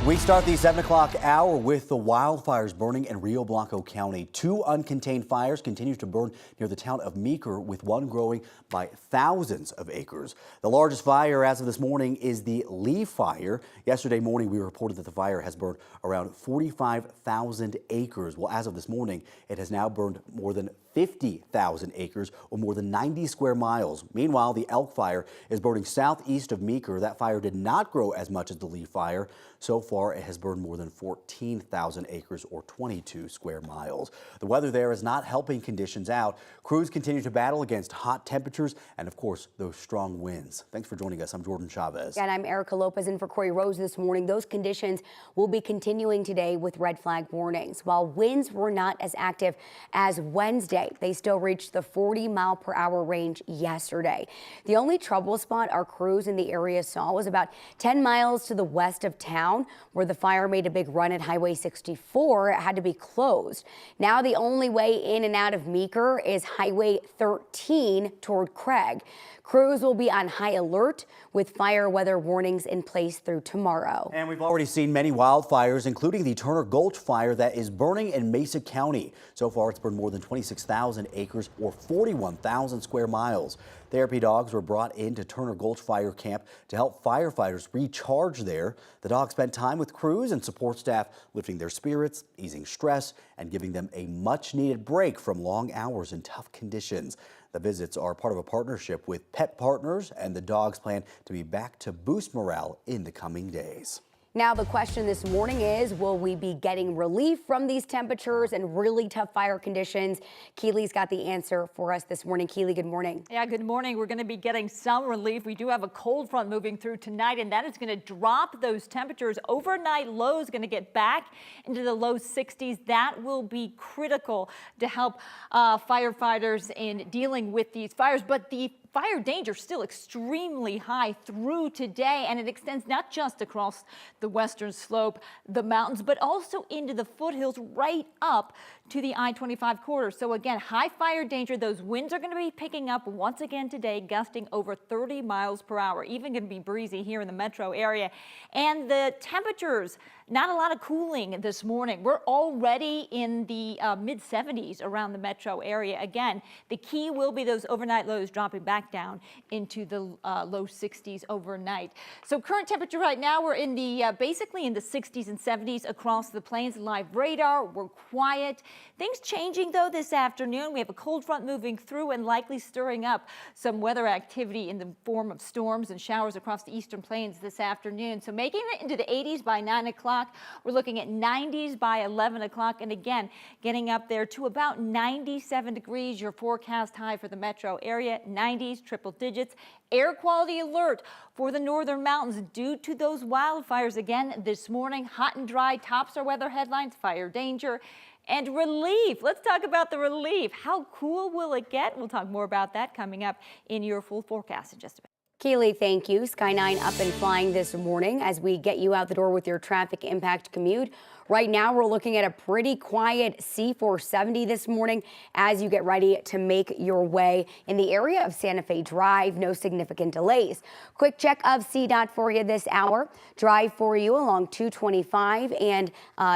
We start the 7 o'clock hour with the wildfires burning in Rio Blanco County. 2 uncontained fires continue to burn near the town of Meeker, with one growing by thousands of acres. The largest fire as of this morning is the Lee Fire. Yesterday morning, we reported that the fire has burned around 45,000 acres. Well, as of this morning, it has now burned more than 50,000 acres, or more than 90 square miles. Meanwhile, the Elk Fire is burning southeast of Meeker. That fire did not grow as much as the Lee Fire. So far, it has burned more than 14,000 acres, or 22 square miles. The weather there is not helping conditions out. Crews continue to battle against hot temperatures and, of course, those strong winds. Thanks for joining us. I'm Jordan Chavez. And I'm Erica Lopez in for Corey Rose this morning. Those conditions will be continuing today with red flag warnings. While winds were not as active as Wednesday, they still reached the 40-mile-per-hour range yesterday. The only trouble spot our crews in the area saw was about 10 miles to the west of town, where the fire made a big run at Highway 64. It had to be closed. Now the only way in and out of Meeker is Highway 13 toward Craig. Crews will be on high alert with fire weather warnings in place through tomorrow. And we've already seen many wildfires, including the Turner Gulch fire that is burning in Mesa County. So far, it's burned more than 26,000 acres, or 41,000 square miles. Therapy dogs were brought into Turner Gulch Fire Camp to help firefighters recharge there. The dogs spent time with crews and support staff, lifting their spirits, easing stress, and giving them a much-needed break from long hours in tough conditions. The visits are part of a partnership with Pet Partners, and the dogs plan to be back to boost morale in the coming days. Now the question this morning is, will we be getting relief from these temperatures and really tough fire conditions? Keely's got the answer for us this morning. Keely, good morning. Yeah, good morning. We're going to be getting some relief. We do have a cold front moving through tonight, and that is going to drop those temperatures. Overnight lows going to get back into the low 60s. That will be critical to help firefighters in dealing with these fires. But the fire danger still extremely high through today, and it extends not just across the western slope, the mountains, but also into the foothills right up to the I-25 corridor. So again, high fire danger. Those winds are going to be picking up once again today, gusting over 30 miles per hour. Even going to be breezy here in the metro area. And the temperatures, not a lot of cooling this morning. We're already in the mid-70s around the metro area. Again, the key will be those overnight lows dropping back down into the low 60s overnight. So current temperature right now, we're in the basically in the 60s and 70s across the plains. Live radar, we're quiet. Things changing though this afternoon. We have a cold front moving through and likely stirring up some weather activity in the form of storms and showers across the eastern plains this afternoon. So making it into the 80s by 9 o'clock. We're looking at 90s by 11 o'clock, and again getting up there to about 97 degrees. Your forecast high for the metro area, 90s, triple digits. Air quality alert for the northern mountains due to those wildfires again this morning. Hot and dry tops our weather headlines, fire danger. And relief. Let's talk about the relief. How cool will it get? We'll talk more about that coming up in your full forecast in just a bit. Keely, thank you. Sky 9 up and flying this morning as we get you out the door with your traffic impact commute. Right now, we're looking at a pretty quiet C470 this morning as you get ready to make your way in the area of Santa Fe Drive. No significant delays. Quick check of CDOT for you this hour. Drive for you along 225 and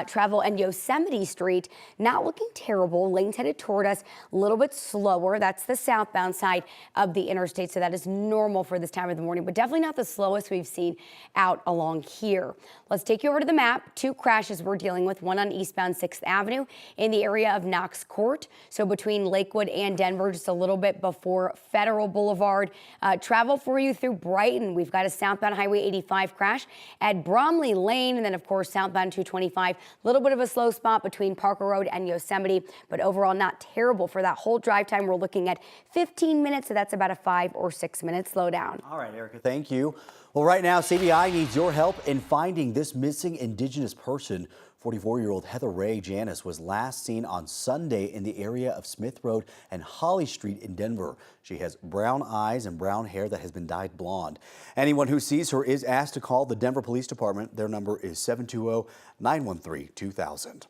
travel and Yosemite Street. Not looking terrible. Lanes headed toward us a little bit slower. That's the southbound side of the interstate, so that is normal for this time of the morning, but definitely not the slowest we've seen out along here. Let's take you over to the map. 2 crashes we're dealing with, one on eastbound 6th Avenue in the area of Knox Court. So between Lakewood and Denver, just a little bit before Federal Boulevard. Travel for you through Brighton. We've got a southbound Highway 85 crash at Bromley Lane. And then, of course, southbound 225. A little bit of a slow spot between Parker Road and Yosemite, but overall not terrible for that whole drive time. We're looking at 15 minutes, so that's about a 5 or 6 minute slowdown. All right, Erica, thank you. Well, right now, CBI needs your help in finding this missing Indigenous person. 44-year-old Heather Ray Janis was last seen on Sunday in the area of Smith Road and Holly Street in Denver. She has brown eyes and brown hair that has been dyed blonde. Anyone who sees her is asked to call the Denver Police Department. Their number is 720-913-2000.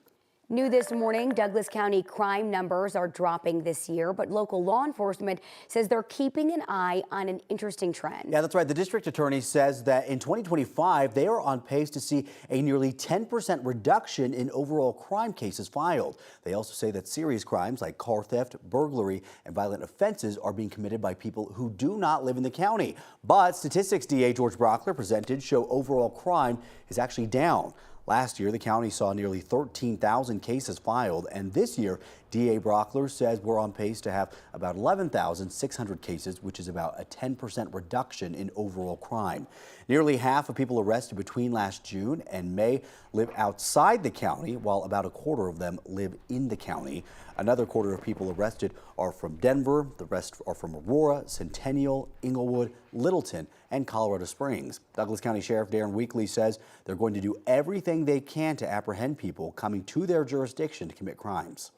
New this morning, Douglas County crime numbers are dropping this year, but local law enforcement says they're keeping an eye on an interesting trend. Yeah, that's right. The district attorney says that in 2025, they are on pace to see a nearly 10% reduction in overall crime cases filed. They also say that serious crimes like car theft, burglary, and violent offenses are being committed by people who do not live in the county. But statistics DA George Brockler presented show overall crime is actually down. Last year, the county saw nearly 13,000 cases filed, and this year, DA Brockler says we're on pace to have about 11,600 cases, which is about a 10% reduction in overall crime. Nearly half of people arrested between last June and May live outside the county, while about a quarter of them live in the county. Another quarter of people arrested are from Denver. The rest are from Aurora, Centennial, Inglewood, Littleton, and Colorado Springs. Douglas County Sheriff Darren Weekly says they're going to do everything they can to apprehend people coming to their jurisdiction to commit crimes.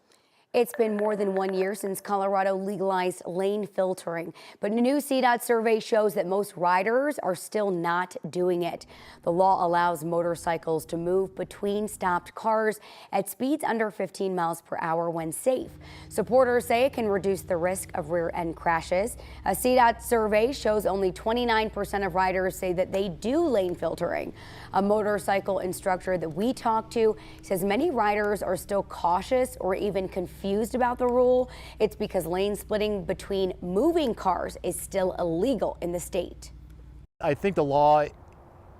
It's been more than 1 year since Colorado legalized lane filtering, but a new CDOT survey shows that most riders are still not doing it. The law allows motorcycles to move between stopped cars at speeds under 15 miles per hour when safe. Supporters say it can reduce the risk of rear-end crashes. A CDOT survey shows only 29% of riders say that they do lane filtering. A motorcycle instructor that we talked to says many riders are still cautious or even confused about the rule. It's because lane splitting between moving cars is still illegal in the state. I think the law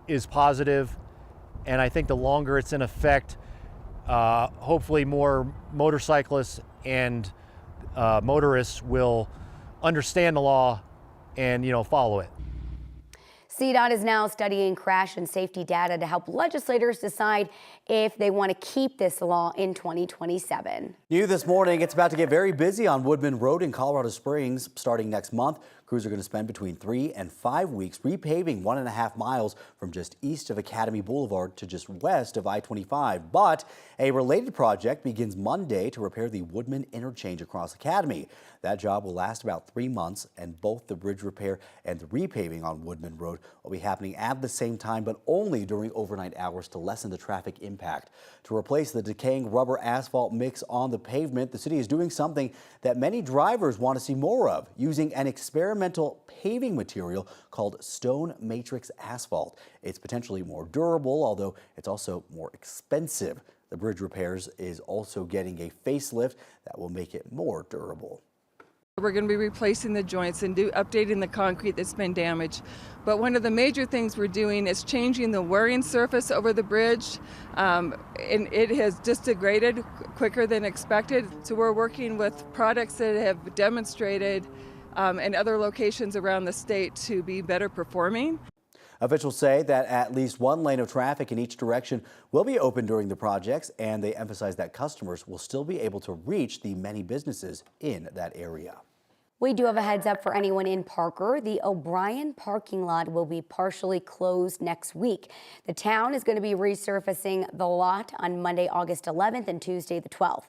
is positive, and I think the longer it's in effect, hopefully more motorcyclists and motorists will understand the law and follow it. CDOT is now studying crash and safety data to help legislators decide if they want to keep this law in 2027. New this morning, it's about to get very busy on Woodman Road in Colorado Springs. Starting next month, crews are going to spend between 3 and 5 weeks repaving 1.5 miles from just east of Academy Boulevard to just west of I-25. But a related project begins Monday to repair the Woodman interchange across Academy. That job will last about 3 months, and both the bridge repair and the repaving on Woodman Road will be happening at the same time, but only during overnight hours to lessen the traffic impact. To replace the decaying rubber asphalt mix on the pavement, the city is doing something that many drivers want to see more of, using an experimental paving material called stone matrix asphalt. It's potentially more durable, although it's also more expensive. The bridge repairs is also getting a facelift that will make it more durable. We're going to be replacing the joints and updating the concrete that's been damaged. But one of the major things we're doing is changing the wearing surface over the bridge, and it has just degraded quicker than expected. So we're working with products that have demonstrated in other locations around the state to be better performing. Officials say that at least one lane of traffic in each direction will be open during the projects, and they emphasize that customers will still be able to reach the many businesses in that area. We do have a heads up for anyone in Parker. The O'Brien parking lot will be partially closed next week. The town is going to be resurfacing the lot on Monday, August 11th and Tuesday the 12th.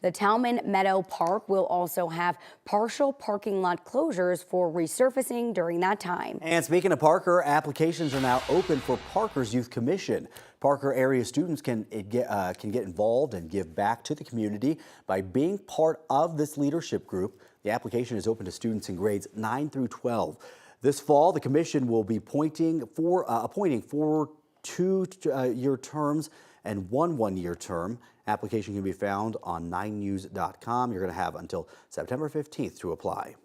The Talman Meadow Park will also have partial parking lot closures for resurfacing during that time. And speaking of Parker, applications are now open for Parker's Youth Commission. Parker area students can get involved and give back to the community by being part of this leadership group. The application is open to students in grades 9 through 12. This fall, the commission will be appointing 4 two-year terms and 1 one-year term. Application can be found on 9news.com. You're going to have until September 15th to apply.